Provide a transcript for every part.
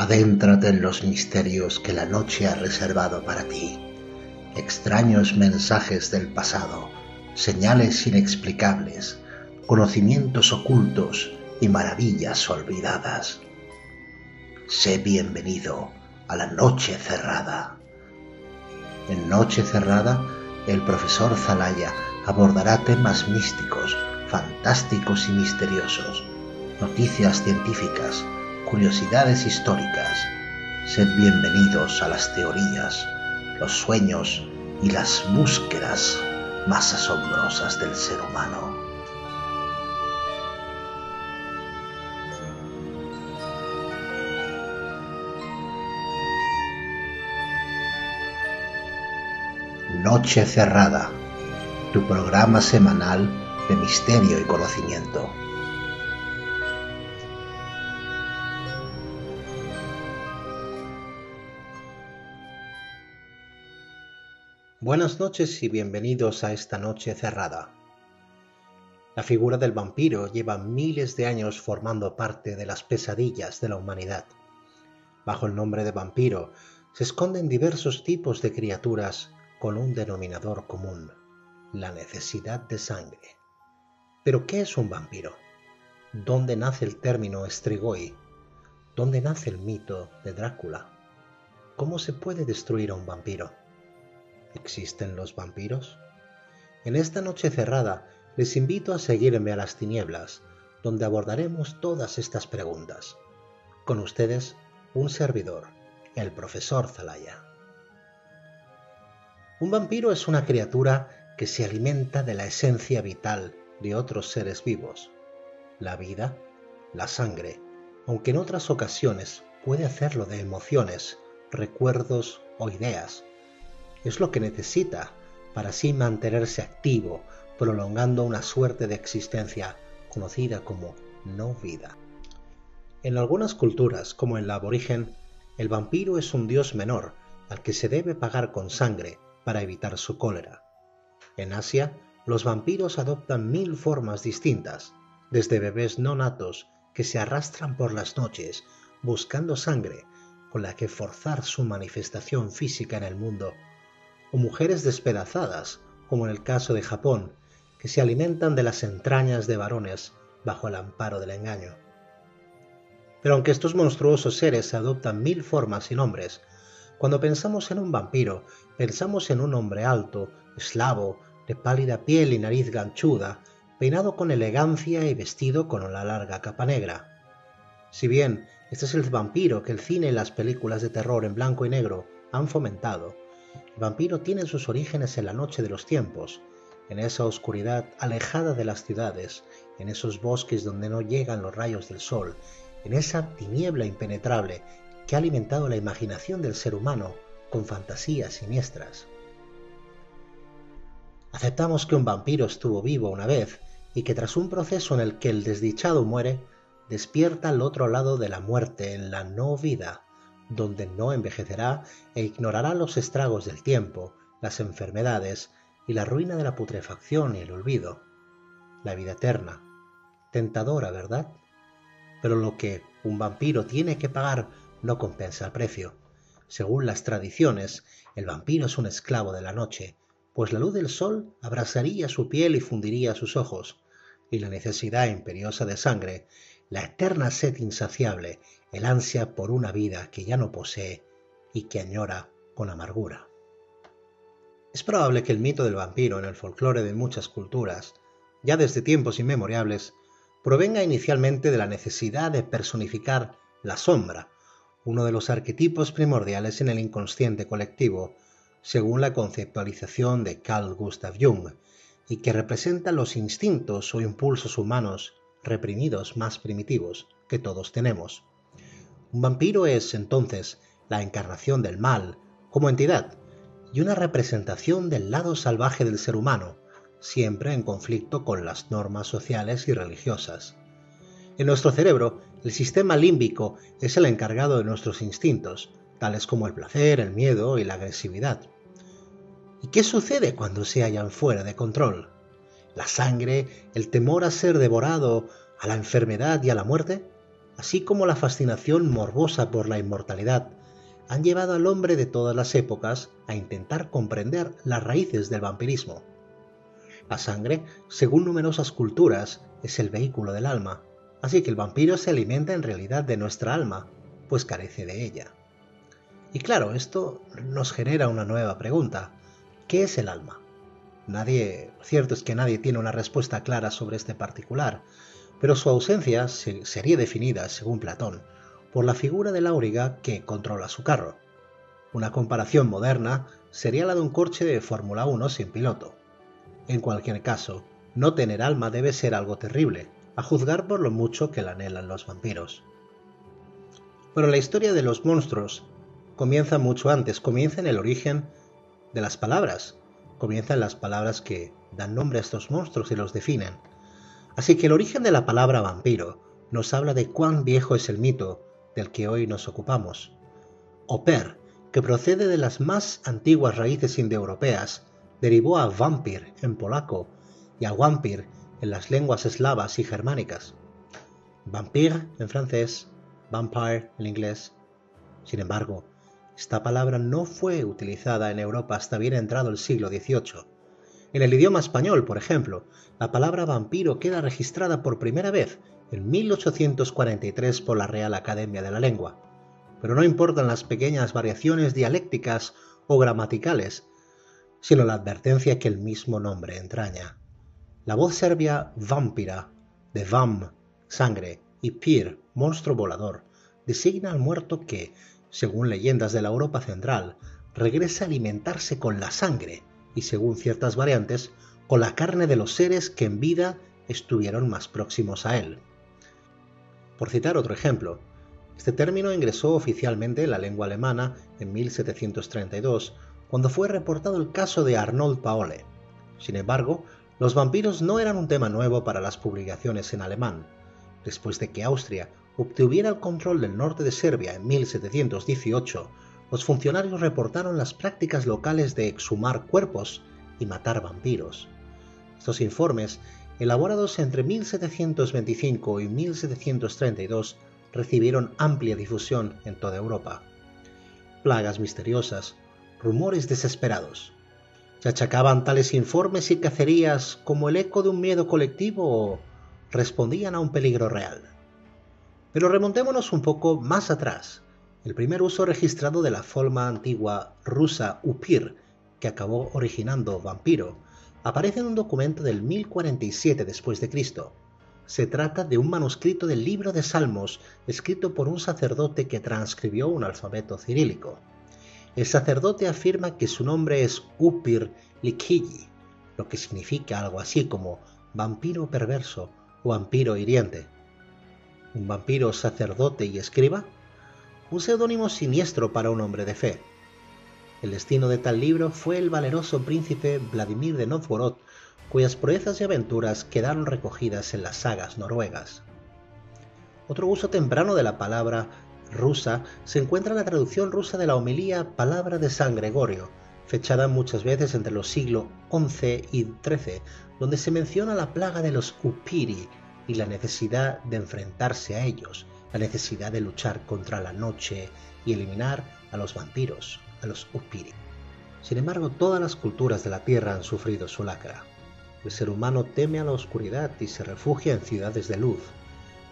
Adéntrate en los misterios que la noche ha reservado para ti. Extraños mensajes del pasado, señales inexplicables, conocimientos ocultos y maravillas olvidadas. Sé bienvenido a la Noche Cerrada. En Noche Cerrada, el profesor Zalaya abordará temas místicos, fantásticos y misteriosos, noticias científicas, curiosidades históricas. Sed bienvenidos a las teorías, los sueños y las búsquedas más asombrosas del ser humano. Noche Cerrada, tu programa semanal de misterio y conocimiento. Buenas noches y bienvenidos a esta Noche Cerrada. La figura del vampiro lleva miles de años formando parte de las pesadillas de la humanidad. Bajo el nombre de vampiro se esconden diversos tipos de criaturas con un denominador común: la necesidad de sangre. ¿Pero qué es un vampiro? ¿Dónde nace el término Strigoi? ¿Dónde nace el mito de Drácula? ¿Cómo se puede destruir a un vampiro? ¿Existen los vampiros? En esta Noche Cerrada les invito a seguirme a las tinieblas, donde abordaremos todas estas preguntas. Con ustedes, un servidor, el profesor Zalaya. Un vampiro es una criatura que se alimenta de la esencia vital de otros seres vivos, la vida, la sangre, aunque en otras ocasiones puede hacerlo de emociones, recuerdos o ideas. Es lo que necesita para así mantenerse activo, prolongando una suerte de existencia conocida como no vida. En algunas culturas, como en la aborigen, el vampiro es un dios menor al que se debe pagar con sangre para evitar su cólera. En Asia, los vampiros adoptan 1000 formas distintas, desde bebés no natos que se arrastran por las noches buscando sangre con la que forzar su manifestación física en el mundo, o mujeres despedazadas, como en el caso de Japón, que se alimentan de las entrañas de varones bajo el amparo del engaño. Pero aunque estos monstruosos seres adoptan 1000 formas y nombres, cuando pensamos en un vampiro, pensamos en un hombre alto, eslavo, de pálida piel y nariz ganchuda, peinado con elegancia y vestido con una larga capa negra. Si bien este es el vampiro que el cine y las películas de terror en blanco y negro han fomentado, el vampiro tiene sus orígenes en la noche de los tiempos, en esa oscuridad alejada de las ciudades, en esos bosques donde no llegan los rayos del sol, en esa tiniebla impenetrable que ha alimentado la imaginación del ser humano con fantasías siniestras. Aceptamos que un vampiro estuvo vivo una vez y que tras un proceso en el que el desdichado muere, despierta al otro lado de la muerte en la no vida, donde no envejecerá e ignorará los estragos del tiempo, las enfermedades y la ruina de la putrefacción y el olvido. La vida eterna. Tentadora, ¿verdad? Pero lo que un vampiro tiene que pagar no compensa el precio. Según las tradiciones, el vampiro es un esclavo de la noche, pues la luz del sol abrasaría su piel y fundiría sus ojos, y la necesidad imperiosa de sangre, la eterna sed insaciable, el ansia por una vida que ya no posee y que añora con amargura. Es probable que el mito del vampiro en el folclore de muchas culturas, ya desde tiempos inmemoriales, provenga inicialmente de la necesidad de personificar la sombra, uno de los arquetipos primordiales en el inconsciente colectivo, según la conceptualización de Carl Gustav Jung, y que representa los instintos o impulsos humanos reprimidos más primitivos que todos tenemos. Un vampiro es, entonces, la encarnación del mal como entidad y una representación del lado salvaje del ser humano, siempre en conflicto con las normas sociales y religiosas. En nuestro cerebro, el sistema límbico es el encargado de nuestros instintos, tales como el placer, el miedo y la agresividad. ¿Y qué sucede cuando se hallan fuera de control? ¿La sangre, el temor a ser devorado, a la enfermedad y a la muerte? así como la fascinación morbosa por la inmortalidad, han llevado al hombre de todas las épocas a intentar comprender las raíces del vampirismo. La sangre, según numerosas culturas, es el vehículo del alma, así que el vampiro se alimenta en realidad de nuestra alma, pues carece de ella. Y claro, esto nos genera una nueva pregunta. ¿Qué es el alma? Cierto es que nadie tiene una respuesta clara sobre este particular, pero su ausencia sería definida, según Platón, por la figura del auriga que controla su carro. Una comparación moderna sería la de un coche de Fórmula 1 sin piloto. En cualquier caso, no tener alma debe ser algo terrible, a juzgar por lo mucho que la anhelan los vampiros. Pero la historia de los monstruos comienza mucho antes, comienza en el origen de las palabras, comienza en las palabras que dan nombre a estos monstruos y los definen. Así que el origen de la palabra vampiro nos habla de cuán viejo es el mito del que hoy nos ocupamos. Oper, que procede de las más antiguas raíces indoeuropeas, derivó a vampir en polaco y a wampir en las lenguas eslavas y germánicas. Vampire en francés, vampire en inglés. Sin embargo, esta palabra no fue utilizada en Europa hasta bien entrado el siglo XVIII. En el idioma español, por ejemplo, la palabra vampiro queda registrada por primera vez en 1843 por la Real Academia de la Lengua. Pero no importan las pequeñas variaciones dialécticas o gramaticales, sino la advertencia que el mismo nombre entraña. La voz serbia vampira, de vam, sangre, y pir, monstruo volador, designa al muerto que, según leyendas de la Europa central, regresa a alimentarse con la sangre y, según ciertas variantes, con la carne de los seres que en vida estuvieron más próximos a él. Por citar otro ejemplo, este término ingresó oficialmente en la lengua alemana en 1732, cuando fue reportado el caso de Arnold Paole. Sin embargo, los vampiros no eran un tema nuevo para las publicaciones en alemán. Después de que Austria obtuviera el control del norte de Serbia en 1718, los funcionarios reportaron las prácticas locales de exhumar cuerpos y matar vampiros. Estos informes, elaborados entre 1725 y 1732, recibieron amplia difusión en toda Europa. Plagas misteriosas, rumores desesperados. ¿Se achacaban tales informes y cacerías como el eco de un miedo colectivo o respondían a un peligro real? Pero remontémonos un poco más atrás. El primer uso registrado de la forma antigua rusa upir, que acabó originando vampiro, aparece en un documento del 1047 después de Cristo. Se trata de un manuscrito del libro de Salmos escrito por un sacerdote que transcribió un alfabeto cirílico. El sacerdote afirma que su nombre es Upir Likiji, lo que significa algo así como vampiro perverso o vampiro hiriente. ¿Un vampiro sacerdote y escriba? Un seudónimo siniestro para un hombre de fe. El destino de tal libro fue el valeroso príncipe Vladimir de Novgorod, cuyas proezas y aventuras quedaron recogidas en las sagas noruegas. Otro uso temprano de la palabra rusa se encuentra en la traducción rusa de la homilía Palabra de San Gregorio, fechada muchas veces entre los siglos XI y XIII, donde se menciona la plaga de los upiri y la necesidad de enfrentarse a ellos, la necesidad de luchar contra la noche y eliminar a los vampiros, a los upiri. Sin embargo, todas las culturas de la Tierra han sufrido su lacra. El ser humano teme a la oscuridad y se refugia en ciudades de luz,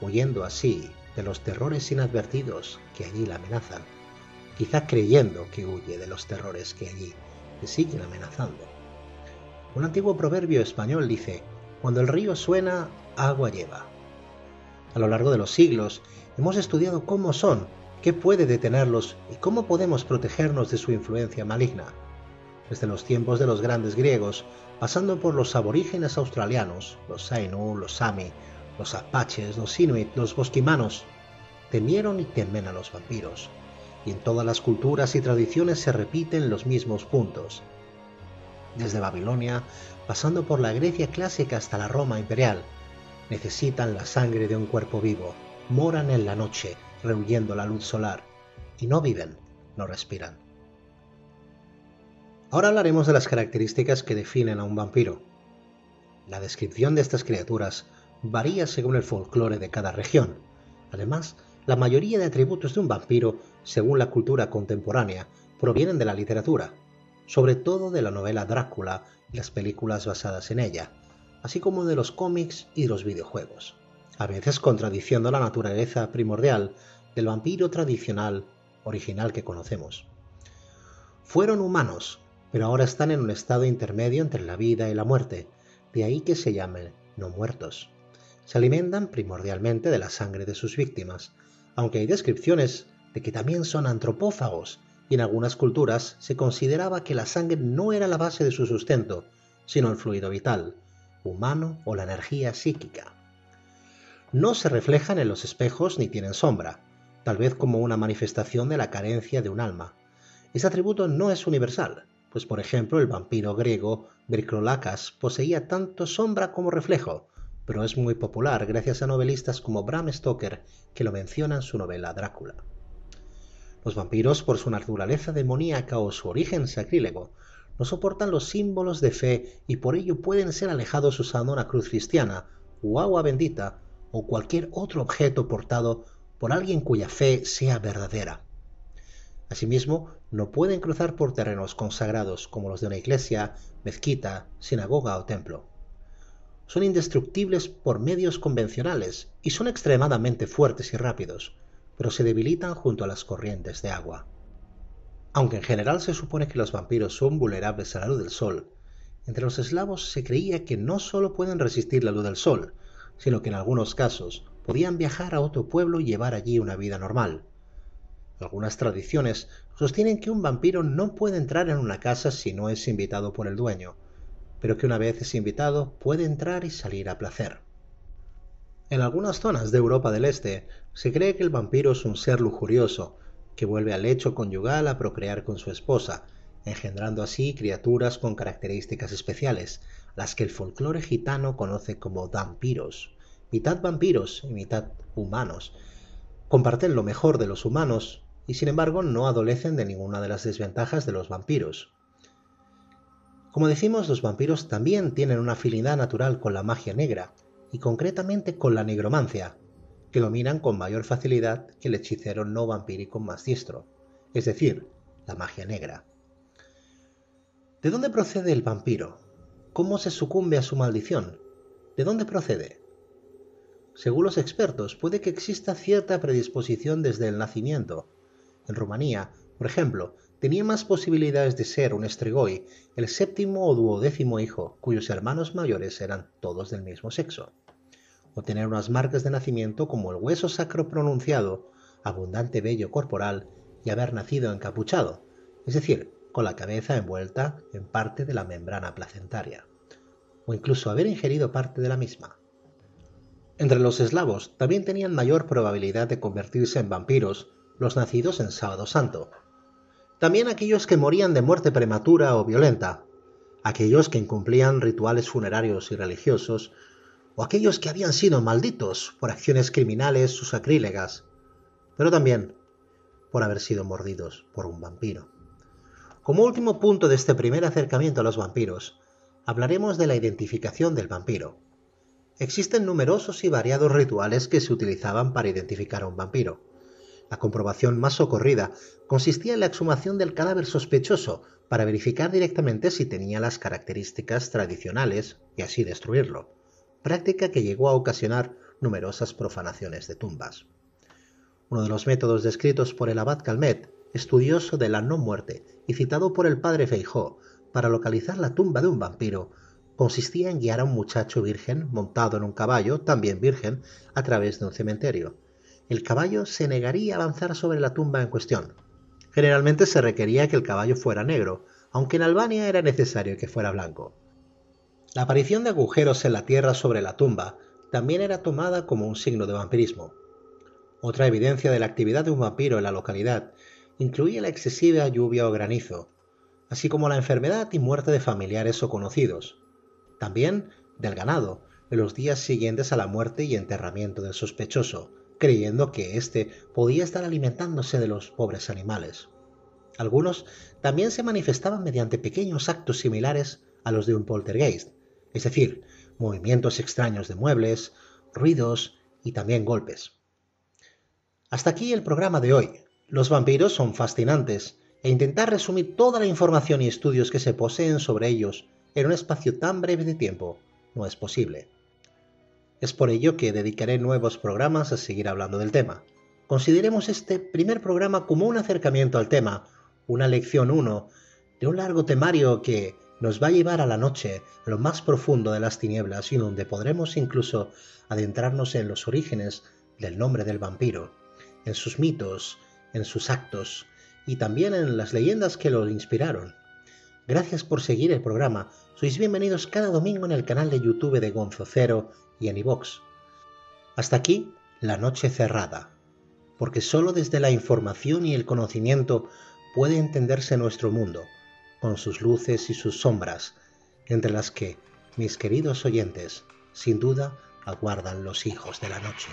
huyendo así de los terrores inadvertidos que allí la amenazan, quizá creyendo que huye de los terrores que allí le siguen amenazando. Un antiguo proverbio español dice: cuando el río suena, agua lleva. A lo largo de los siglos hemos estudiado cómo son, qué puede detenerlos y cómo podemos protegernos de su influencia maligna. Desde los tiempos de los grandes griegos, pasando por los aborígenes australianos, los Ainu, los Sami, los apaches, los inuit, los bosquimanos, temieron y temen a los vampiros, y en todas las culturas y tradiciones se repiten los mismos puntos. Desde Babilonia, pasando por la Grecia clásica hasta la Roma imperial, necesitan la sangre de un cuerpo vivo, moran en la noche, rehuyendo la luz solar, y no viven, no respiran. Ahora hablaremos de las características que definen a un vampiro. La descripción de estas criaturas varía según el folclore de cada región. Además, la mayoría de atributos de un vampiro, según la cultura contemporánea, provienen de la literatura, sobre todo de la novela Drácula y las películas basadas en ella, así como de los cómics y los videojuegos, a veces contradiciendo la naturaleza primordial del vampiro tradicional original que conocemos. Fueron humanos, pero ahora están en un estado intermedio entre la vida y la muerte, de ahí que se llamen no muertos. Se alimentan primordialmente de la sangre de sus víctimas, aunque hay descripciones de que también son antropófagos, y en algunas culturas se consideraba que la sangre no era la base de su sustento, sino el fluido vital, humano o la energía psíquica. No se reflejan en los espejos ni tienen sombra, tal vez como una manifestación de la carencia de un alma. Este atributo no es universal, pues por ejemplo el vampiro griego Bricolakas poseía tanto sombra como reflejo, pero es muy popular gracias a novelistas como Bram Stoker que lo menciona en su novela Drácula. Los vampiros, por su naturaleza demoníaca o su origen sacrílego, no soportan los símbolos de fe y por ello pueden ser alejados usando una cruz cristiana o agua bendita o cualquier otro objeto portado por alguien cuya fe sea verdadera. Asimismo, no pueden cruzar por terrenos consagrados como los de una iglesia, mezquita, sinagoga o templo. Son indestructibles por medios convencionales y son extremadamente fuertes y rápidos, pero se debilitan junto a las corrientes de agua. Aunque en general se supone que los vampiros son vulnerables a la luz del sol, entre los eslavos se creía que no solo pueden resistir la luz del sol, sino que en algunos casos podían viajar a otro pueblo y llevar allí una vida normal. Algunas tradiciones sostienen que un vampiro no puede entrar en una casa si no es invitado por el dueño, pero que una vez es invitado puede entrar y salir a placer. En algunas zonas de Europa del Este se cree que el vampiro es un ser lujurioso que vuelve al lecho conyugal a procrear con su esposa, engendrando así criaturas con características especiales, las que el folclore gitano conoce como vampiros, mitad vampiros y mitad humanos. Comparten lo mejor de los humanos y sin embargo no adolecen de ninguna de las desventajas de los vampiros. Como decimos, los vampiros también tienen una afinidad natural con la magia negra, y concretamente con la nigromancia, que dominan con mayor facilidad que el hechicero no vampírico más diestro, es decir, la magia negra. ¿De dónde procede el vampiro? ¿Cómo se sucumbe a su maldición? ¿De dónde procede? Según los expertos, puede que exista cierta predisposición desde el nacimiento. En Rumanía, por ejemplo, tenía más posibilidades de ser un strigoi, el séptimo o duodécimo hijo, cuyos hermanos mayores eran todos del mismo sexo. O tener unas marcas de nacimiento como el hueso sacro pronunciado, abundante vello corporal y haber nacido encapuchado, es decir, con la cabeza envuelta en parte de la membrana placentaria, o incluso haber ingerido parte de la misma. Entre los eslavos también tenían mayor probabilidad de convertirse en vampiros los nacidos en Sábado Santo. También aquellos que morían de muerte prematura o violenta, aquellos que incumplían rituales funerarios y religiosos, o aquellos que habían sido malditos por acciones criminales o sacrílegas, pero también por haber sido mordidos por un vampiro. Como último punto de este primer acercamiento a los vampiros, hablaremos de la identificación del vampiro. Existen numerosos y variados rituales que se utilizaban para identificar a un vampiro. La comprobación más socorrida consistía en la exhumación del cadáver sospechoso para verificar directamente si tenía las características tradicionales y así destruirlo, práctica que llegó a ocasionar numerosas profanaciones de tumbas. Uno de los métodos descritos por el abad Calmet, estudioso de la no muerte y citado por el padre Feijó para localizar la tumba de un vampiro, consistía en guiar a un muchacho virgen montado en un caballo, también virgen, a través de un cementerio. El caballo se negaría a avanzar sobre la tumba en cuestión. Generalmente se requería que el caballo fuera negro, aunque en Albania era necesario que fuera blanco. La aparición de agujeros en la tierra sobre la tumba también era tomada como un signo de vampirismo. Otra evidencia de la actividad de un vampiro en la localidad incluía la excesiva lluvia o granizo, así como la enfermedad y muerte de familiares o conocidos. También del ganado, en los días siguientes a la muerte y enterramiento del sospechoso, creyendo que éste podía estar alimentándose de los pobres animales. Algunos también se manifestaban mediante pequeños actos similares a los de un poltergeist, es decir, movimientos extraños de muebles, ruidos y también golpes. Hasta aquí el programa de hoy. Los vampiros son fascinantes e intentar resumir toda la información y estudios que se poseen sobre ellos en un espacio tan breve de tiempo no es posible. Es por ello que dedicaré nuevos programas a seguir hablando del tema. Consideremos este primer programa como un acercamiento al tema, una lección 1 de un largo temario que nos va a llevar a la noche, a lo más profundo de las tinieblas y donde podremos incluso adentrarnos en los orígenes del nombre del vampiro, en sus mitos, en sus actos y también en las leyendas que lo inspiraron. Gracias por seguir el programa. Sois bienvenidos cada domingo en el canal de YouTube de Gonzo Cero y en iVoox. Hasta aquí, la noche cerrada, porque solo desde la información y el conocimiento puede entenderse nuestro mundo, con sus luces y sus sombras, entre las que, mis queridos oyentes, sin duda, aguardan los hijos de la noche.